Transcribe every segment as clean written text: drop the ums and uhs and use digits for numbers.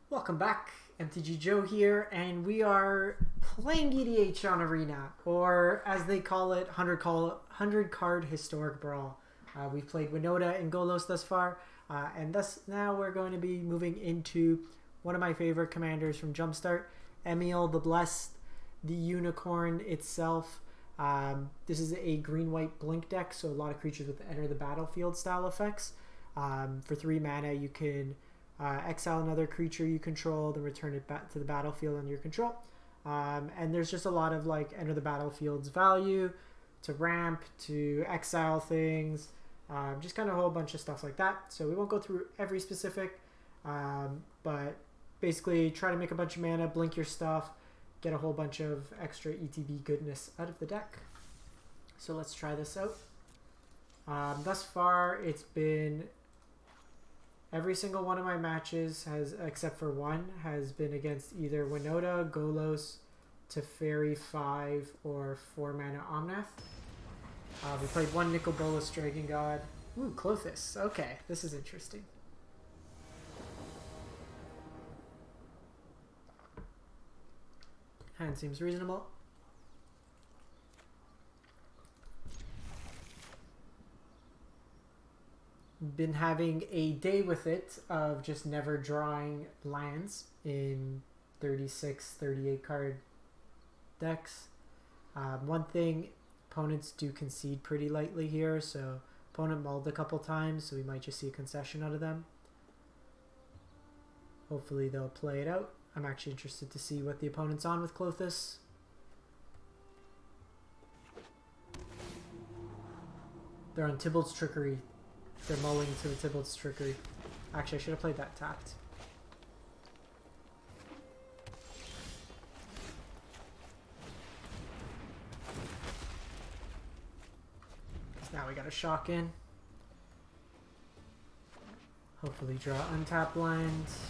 Welcome back, MTG Joe here, and we are playing EDH on Arena, or as they call it, 100 card historic brawl. We've played Winota and Golos thus far, and thus now we're going to be moving into one of my favorite commanders from Jumpstart, Emiel the Blessed, the Unicorn itself. This is a green-white blink deck, so a lot of creatures with enter the battlefield style effects. For 3 mana, you can exile another creature you control, then return it back to the battlefield under your control. And there's just a lot of like enter the battlefield's value, to ramp, to exile things, just kind of a whole bunch of stuff like that. So we won't go through every specific, but basically try to make a bunch of mana, blink your stuff, get a whole bunch of extra ETB goodness out of the deck. So let's try this out. Thus far, it's been every single one of my matches has, except for one, has been against either Winota, Golos, Teferi 5, or 4 mana Omnath. We played one Nicol Bolas Dragon God. Ooh, Clothis. Okay, this is interesting. Hand seems reasonable. Been having a day with it of just never drawing lands in 36, 38 card decks. One thing, opponents do concede pretty lightly here, so opponent mulled a couple times, so we might just see a concession out of them. Hopefully they'll play it out. I'm actually interested to see what the opponent's on with Clothis. They're on Tybalt's Trickery. They're mulling to the Tybalt's Trickery. Actually, I should have played that tapped. So now we got a shock in. Hopefully draw untap lands.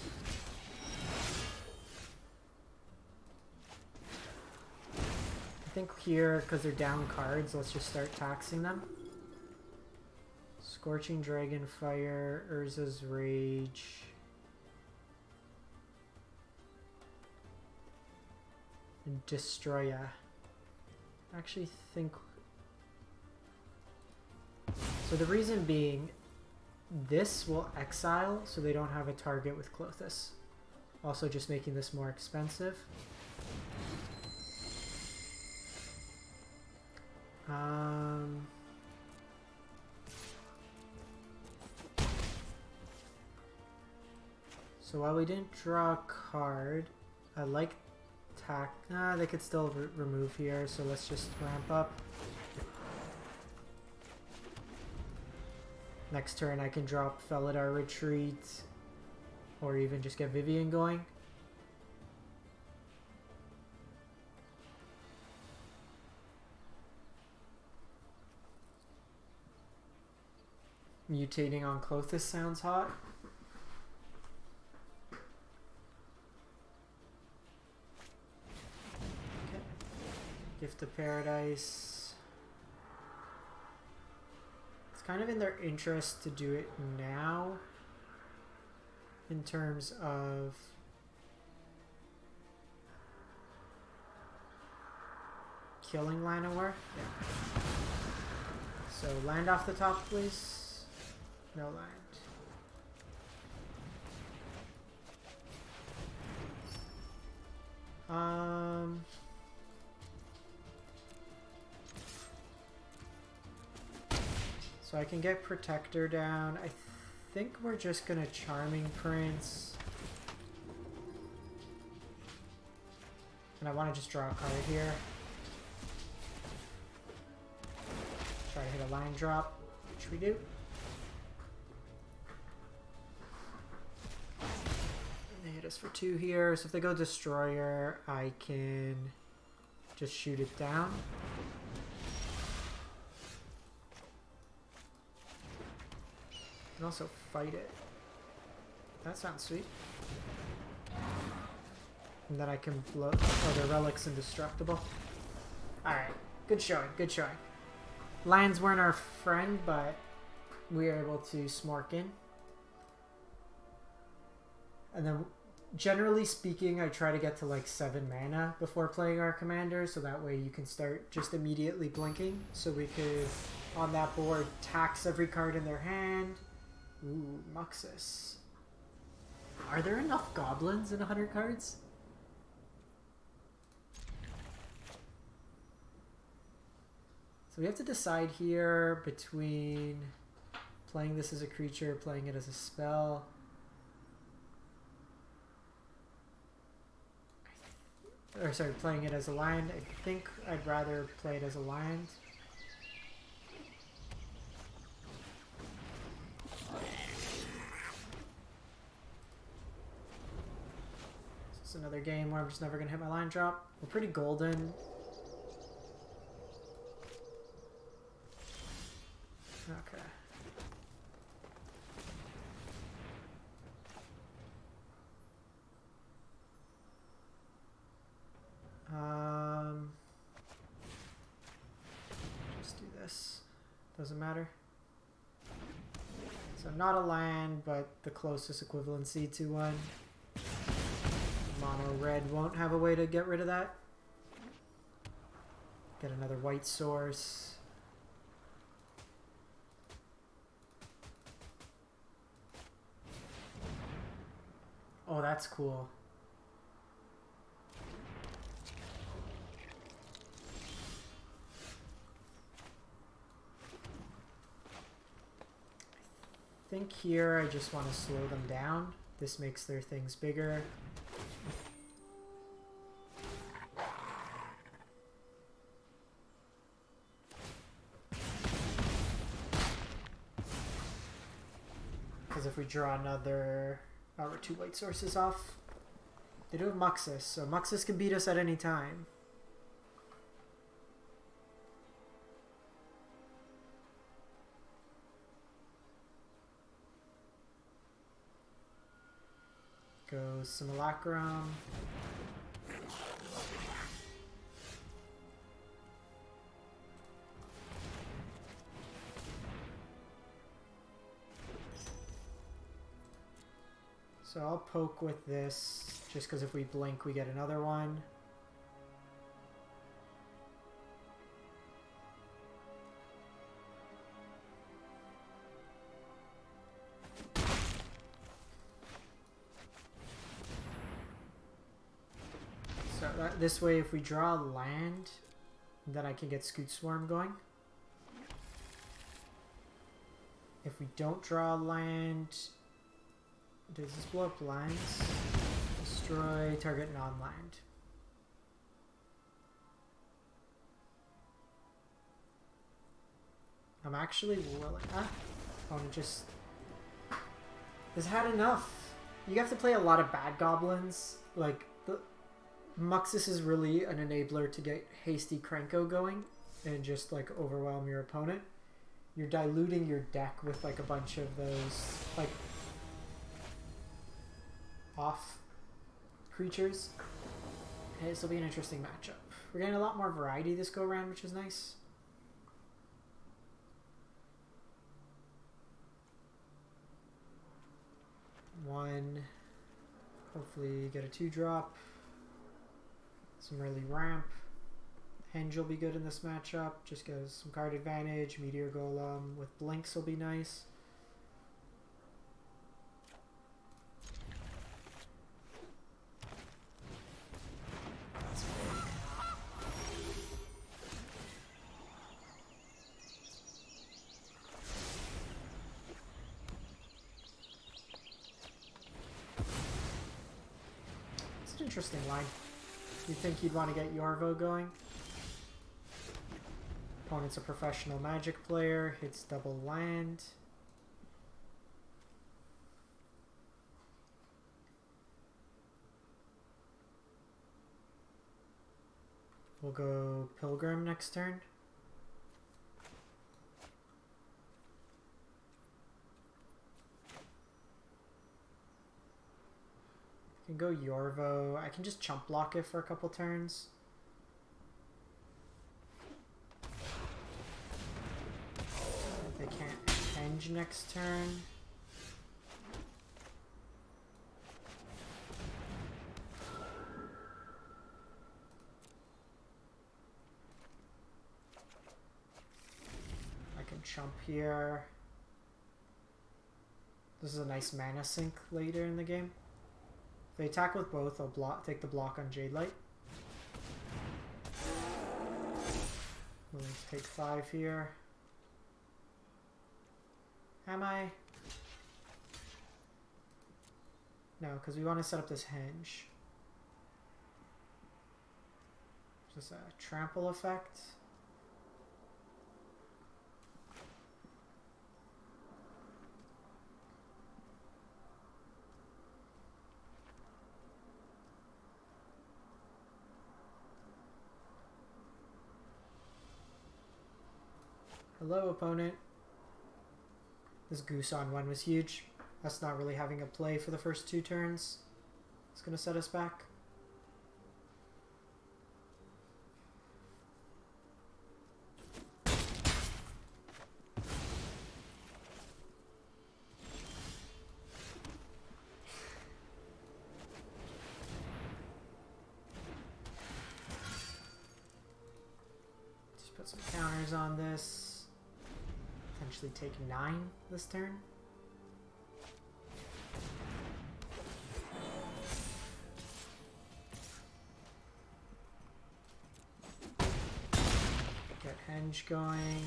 I think here, because they're down cards, let's just start taxing them. Scorching Dragonfire, Urza's Rage. And Destroya. I actually think... So the reason being, this will exile, so they don't have a target with Clothis. Also just making this more expensive. So while we didn't draw a card, I like tack. They could still remove here, so let's just ramp up. Next turn I can drop Felidar Retreat, or even just get Vivian going. Mutating on Clothis sounds hot. Gift of Paradise. It's kind of in their interest to do it now in terms of killing Llanowar. Yeah. So land off the top, please. No land. So I can get Protector down. I think we're just gonna Charming Prince. And I want to just draw a card here. Try to hit a line drop, which we do. And they hit us for 2 here. So if they go Destroyer, I can just shoot it down. I can also fight it. That sounds sweet. And then I can blow... Oh, their Relic's indestructible. Alright. Good showing. Good showing. Lands weren't our friend, but we were able to smork in. And then generally speaking, I try to get to like 7 mana before playing our commander, so that way you can start just immediately blinking. So we could, on that board, tax every card in their hand. Ooh, Muxus. Are there enough goblins in 100 cards? So we have to decide here between playing this as a creature, playing it as a spell. Or sorry, playing it as a land. I think I'd rather play it as a land. This is another game where I'm just never going to hit my line drop. We're pretty golden. Okay. Just do this. Doesn't matter. So not a land, but the closest equivalency to one. Mono red won't have a way to get rid of that. Get another white source. Oh, that's cool. I think here I just want to slow them down. This makes their things bigger. Because if we draw another... Oh, we're 2 white sources off. They do have Muxus, so Muxus can beat us at any time. Goes Simulacrum. So I'll poke with this, just because if we blink we get another one. So this way if we draw land, then I can get Scoot Swarm going. If we don't draw land... Does this blow up lands? Destroy target non-land. I'm actually willing... Opponent just... has had enough. You have to play a lot of bad goblins. Like, the Muxus is really an enabler to get Hasty Krenko going and just, like, overwhelm your opponent. You're diluting your deck with, like, a bunch of those, like... off creatures. Okay, this will be an interesting matchup. We're getting a lot more variety this go around, which is nice. One. Hopefully get a 2-drop. Some early ramp. Henge will be good in this matchup. Just gives some card advantage. Meteor Golem with blinks will be nice. Interesting line. You'd think you'd want to get Yorvo going. Opponent's a professional Magic player, hits double land. We'll go Pilgrim next turn. I can go Yorvo. I can just chump block it for a couple turns. They can't Henge next turn. chump here. This is a nice mana sink later in the game. If they attack with both, I'll take the block on Jade Light. We'll take 5 here. Am I? No, because we want to set up this henge. Just a trample effect. Hello, opponent. This goose on 1 was huge. Us not really having a play for the first 2 turns. It's going to set us back. Just put some counters on this. Potentially take 9 this turn. Get henge going.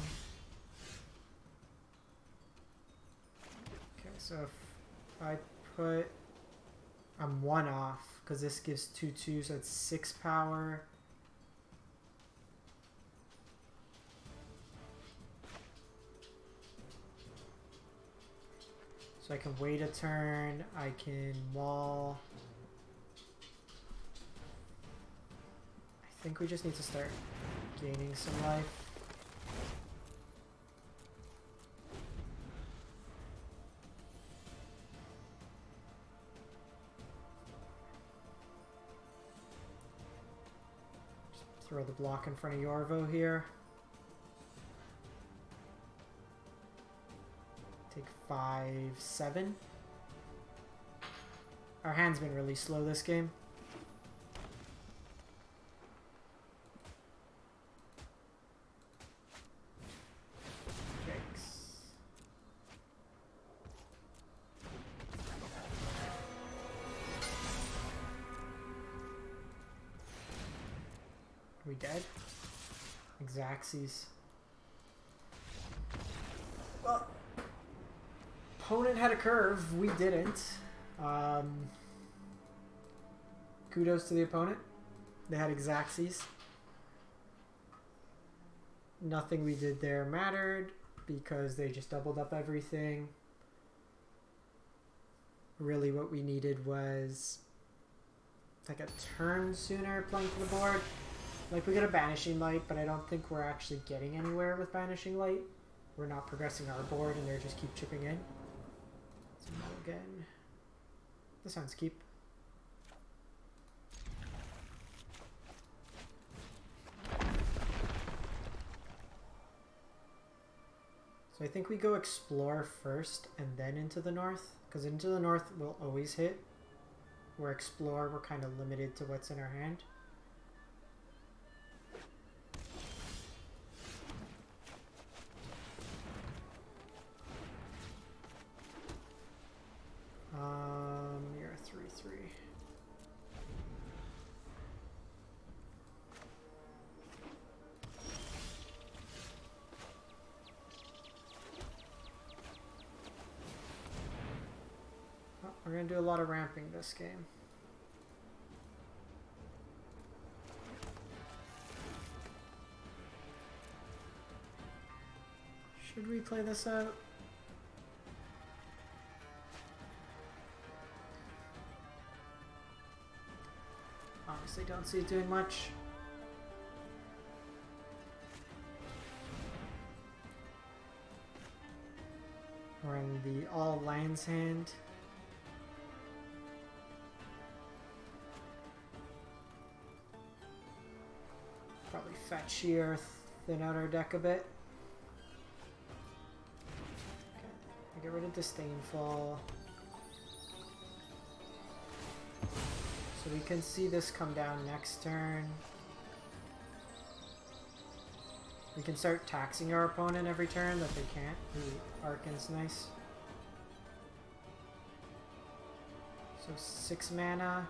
Okay, so if I put... I'm 1 off, because this gives 2/2, so it's 6 power. So I can wait a turn, I can wall. I think we just need to start gaining some life. Just throw the block in front of Yorvo here. Take 5, 7. Our hand's been really slow this game. Yikes. Are we dead? Xaxes. Well, opponent had a curve, we didn't. Kudos to the opponent. They had Xaxes. Nothing we did there mattered because they just doubled up everything. Really what we needed was like a turn sooner playing to the board. Like we got a Banishing Light, but I don't think we're actually getting anywhere with Banishing Light. We're not progressing our board and they're just keep chipping in. So again, this sounds keep. So I think we go explore first and then into the north, because into the north we'll always hit. Where explore, we're kind of limited to what's in our hand. You're a 3/3. Oh, we're gonna do a lot of ramping this game. Should we play this out? Honestly, don't see it doing much. We're in the all lands hand. Probably fetch here, thin out our deck a bit. Okay. Get rid of Disdainful. So we can see this come down next turn. We can start taxing our opponent every turn that they can't. Ooh, Arcan's nice. So 6 mana.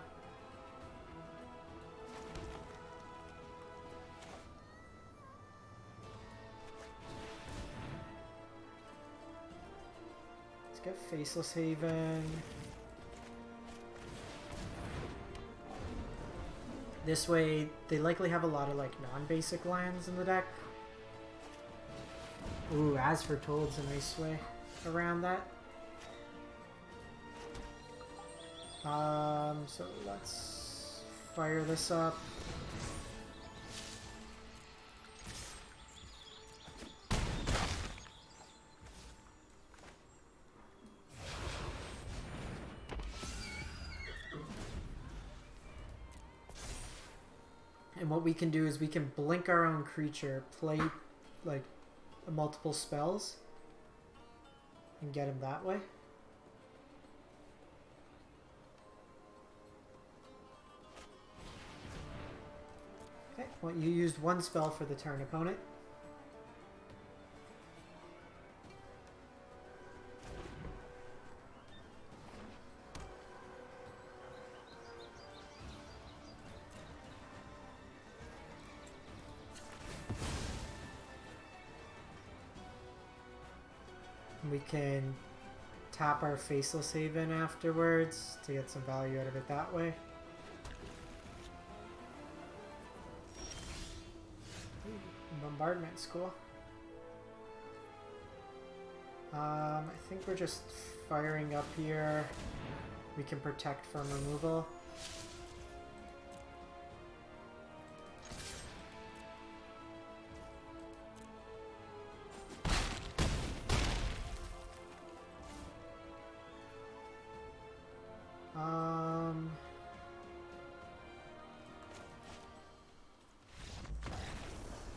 Let's get Faceless Haven. This way, they likely have a lot of like non-basic lands in the deck. Ooh, As Foretold's a nice way around that. So let's fire this up. And what we can do is we can blink our own creature, play like multiple spells, and get him that way. Okay, well, you used 1 spell for the turn, opponent. We can tap our Faceless Haven afterwards to get some value out of it that way. Ooh, bombardment's cool. I think we're just firing up here. We can protect from removal.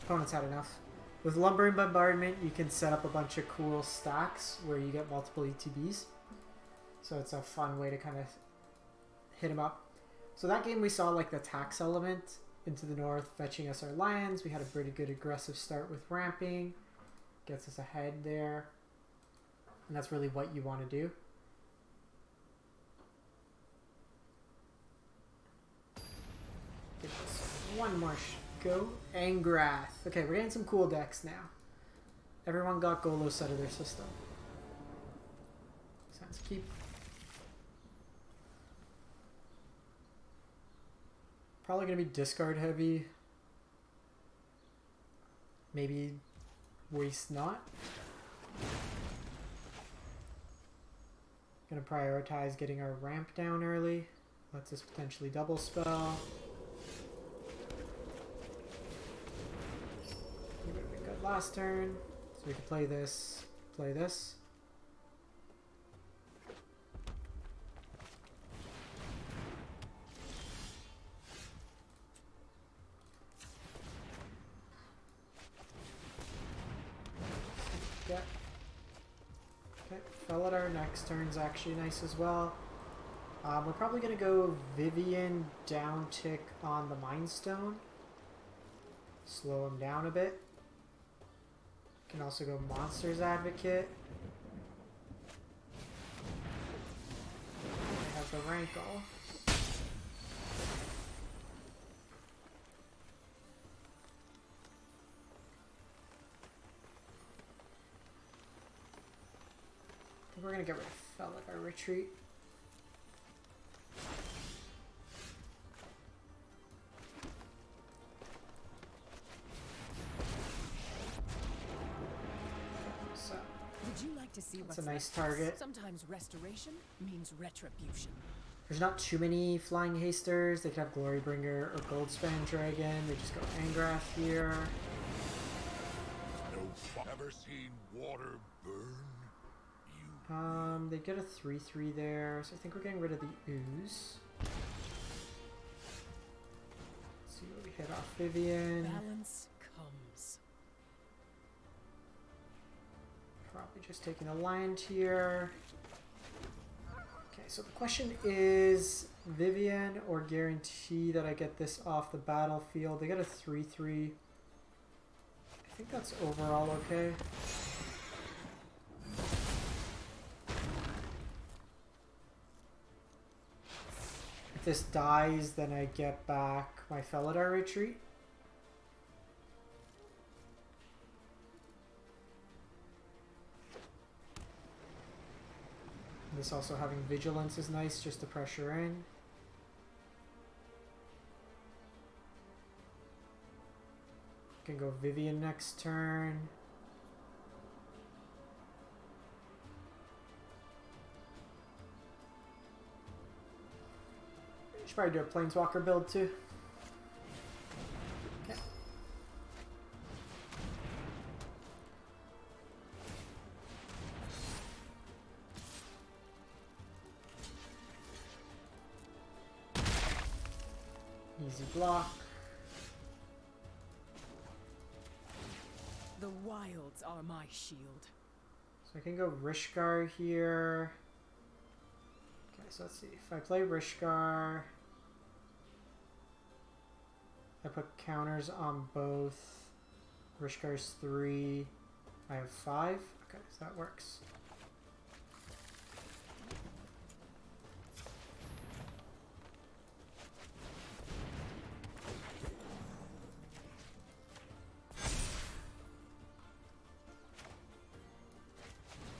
Opponent's had enough. With Lumbering Bombardment, you can set up a bunch of cool stacks where you get multiple ETBs. So it's a fun way to kind of hit him up. So that game we saw like the tax element into the north, fetching us our lands. We had a pretty good aggressive start with ramping. Gets us ahead there. And that's really what you want to do. Give this one more go. Angrath. Okay, we're getting some cool decks now. Everyone got Golos out of their system. Sounds keep. Probably going to be discard heavy. Maybe waste not. Going to prioritize getting our ramp down early. Lets us potentially double spell. Would have been good last turn. So we could play this, play this. Yeah. Okay, fell at our next turn's actually nice as well. We're probably going to go Vivian down tick on the Mind Stone. Slow him down a bit. Can also go Monsters Advocate. I have the Rankle. I think we're gonna get rid of Fell at our retreat. To see That's what's a nice next. target. Sometimes restoration means retribution. There's not too many flying hasters. They could have Glorybringer or Goldspan Dragon. They just go Angrath here. Ever seen water burn? They get a 3/3 there, so I think we're getting rid of the ooze. Let's see what we hit off Vivian. Balance comes. Probably just taking a land here. Okay, so the question is Vivian or guarantee that I get this off the battlefield. They get a 3/3. I I think that's overall okay. If this dies, then I get back my Felidar retreat. This also having vigilance is nice just to pressure in. Can go Vivian next turn. Should probably do a Planeswalker build too. Okay. Easy block. The wilds are my shield. So I can go Rishgar here. Okay, so let's see. If I play Rishgar, I put counters on both. Rishgar's 3. I have 5. Okay, so that works.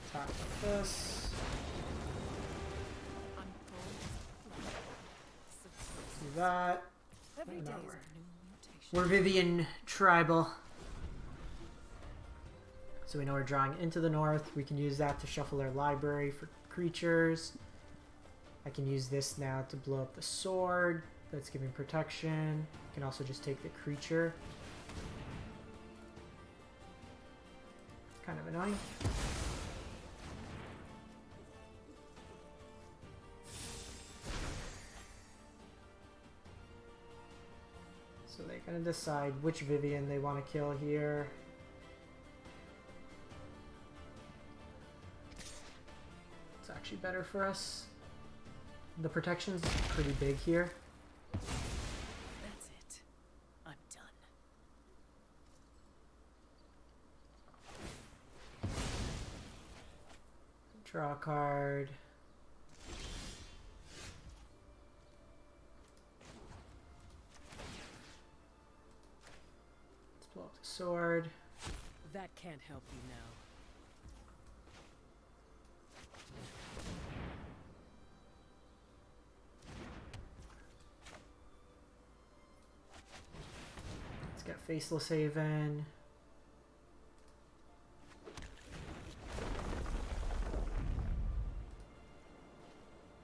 Attack like this. Do that. Every And day that is a works. new mutation. We're Vivian Tribal. So we know we're drawing into the north. We can use that to shuffle our library for creatures. I can use this now to blow up the sword. That's giving protection. I can also just take the creature. Kind of annoying. So they're going to decide which Vivian they want to kill here. It's actually better for us. The protection's pretty big here. That's it. I'm done. Draw a card. Let's blow up the sword. That can't help you now. Let's get Faceless Haven.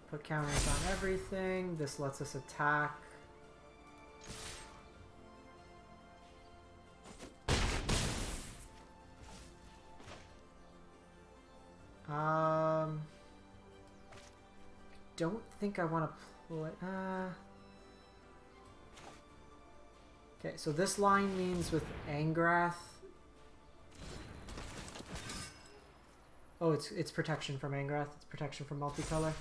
Put counters on everything. This lets us attack. Don't think I want to play. Okay, so this line means with Angrath. Oh, it's protection from Angrath. It's protection from multicolor.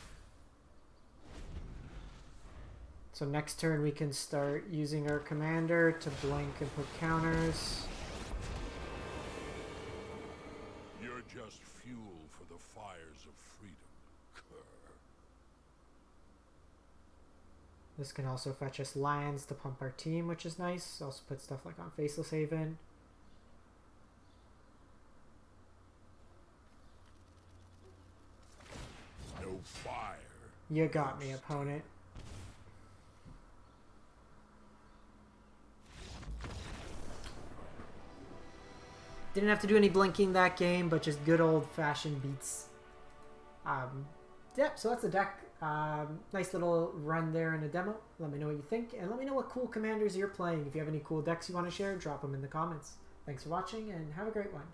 So next turn we can start using our commander to blink and put counters. You're just fuel for the fires of freedom. This can also fetch us lands to pump our team, which is nice. Also put stuff like on Faceless Haven. No fire. You got me, opponent. Didn't have to do any blinking that game, but just good old-fashioned beats. Yep, so that's the deck. Nice little run there in a demo. Let me know what you think, and let me know what cool commanders you're playing. If you have any cool decks you want to share, drop them in the comments. Thanks for watching, and have a great one.